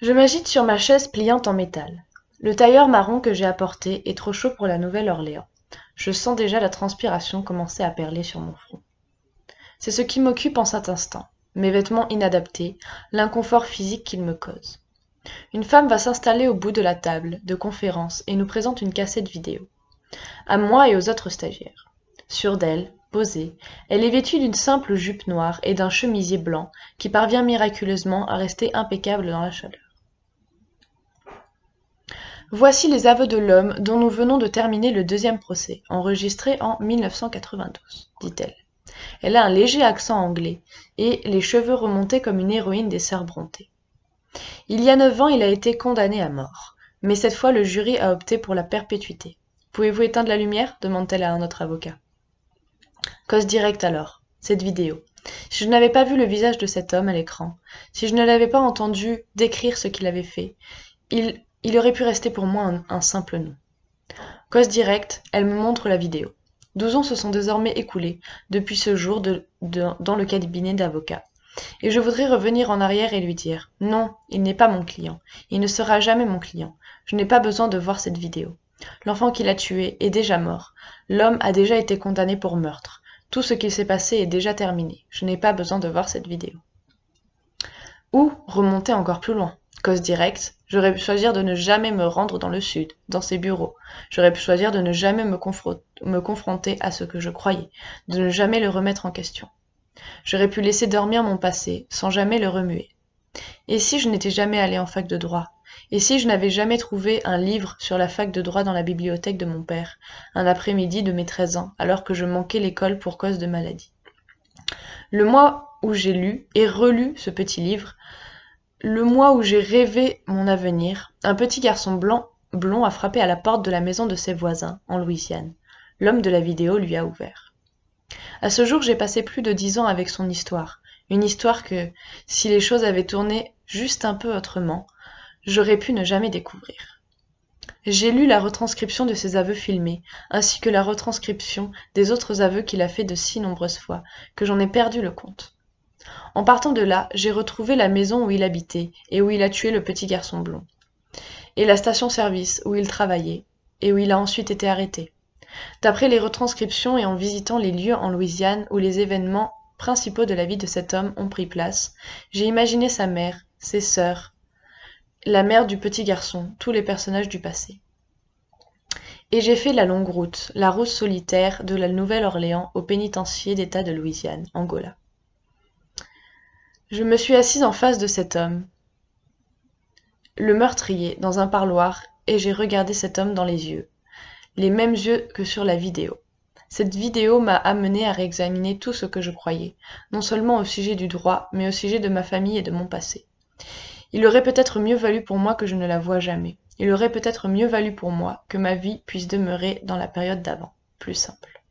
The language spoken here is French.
Je m'agite sur ma chaise pliante en métal. Le tailleur marron que j'ai apporté est trop chaud pour la Nouvelle-Orléans. Je sens déjà la transpiration commencer à perler sur mon front. C'est ce qui m'occupe en cet instant, mes vêtements inadaptés, l'inconfort physique qu'ils me causent. Une femme va s'installer au bout de la table de conférence et nous présente une cassette vidéo. À moi et aux autres stagiaires. Sûre d'elle, posée, elle est vêtue d'une simple jupe noire et d'un chemisier blanc qui parvient miraculeusement à rester impeccable dans la chaleur. Voici les aveux de l'homme dont nous venons de terminer le deuxième procès, enregistré en 1992, dit-elle. Elle a un léger accent anglais et les cheveux remontés comme une héroïne des Sœurs Brontë. Il y a 9 ans, il a été condamné à mort, mais cette fois le jury a opté pour la perpétuité. Pouvez-vous éteindre la lumière ? Demande-t-elle à un autre avocat. Cause directe alors, cette vidéo. Si je n'avais pas vu le visage de cet homme à l'écran, si je ne l'avais pas entendu décrire ce qu'il avait fait, il aurait pu rester pour moi un simple nom. Cause directe, elle me montre la vidéo. 12 ans se sont désormais écoulés depuis ce jour dans le cabinet d'avocat. Et je voudrais revenir en arrière et lui dire « Non, il n'est pas mon client. Il ne sera jamais mon client. Je n'ai pas besoin de voir cette vidéo. L'enfant qu'il a tué est déjà mort. L'homme a déjà été condamné pour meurtre. Tout ce qu'il s'est passé est déjà terminé. Je n'ai pas besoin de voir cette vidéo. » Ou remonter encore plus loin. Cause directe, j'aurais pu choisir de ne jamais me rendre dans le sud, dans ses bureaux. J'aurais pu choisir de ne jamais me confronter à ce que je croyais, de ne jamais le remettre en question. J'aurais pu laisser dormir mon passé, sans jamais le remuer. Et si je n'étais jamais allée en fac de droit ? Et si je n'avais jamais trouvé un livre sur la fac de droit dans la bibliothèque de mon père, un après-midi de mes 13 ans, alors que je manquais l'école pour cause de maladie ? Le mois où j'ai lu et relu ce petit livre, le mois où j'ai rêvé mon avenir, un petit garçon blond a frappé à la porte de la maison de ses voisins, en Louisiane. L'homme de la vidéo lui a ouvert. À ce jour, j'ai passé plus de 10 ans avec son histoire. Une histoire que, si les choses avaient tourné juste un peu autrement, j'aurais pu ne jamais découvrir. J'ai lu la retranscription de ses aveux filmés, ainsi que la retranscription des autres aveux qu'il a fait de si nombreuses fois, que j'en ai perdu le compte. En partant de là, j'ai retrouvé la maison où il habitait et où il a tué le petit garçon blond, et la station-service où il travaillait et où il a ensuite été arrêté. D'après les retranscriptions et en visitant les lieux en Louisiane où les événements principaux de la vie de cet homme ont pris place, j'ai imaginé sa mère, ses sœurs, la mère du petit garçon, tous les personnages du passé. Et j'ai fait la longue route, la route solitaire de la Nouvelle-Orléans au pénitencier d'État de Louisiane, Angola. Je me suis assise en face de cet homme, le meurtrier, dans un parloir, et j'ai regardé cet homme dans les yeux, les mêmes yeux que sur la vidéo. Cette vidéo m'a amené à réexaminer tout ce que je croyais, non seulement au sujet du droit, mais au sujet de ma famille et de mon passé. Il aurait peut-être mieux valu pour moi que je ne la voie jamais. Il aurait peut-être mieux valu pour moi que ma vie puisse demeurer dans la période d'avant, plus simple.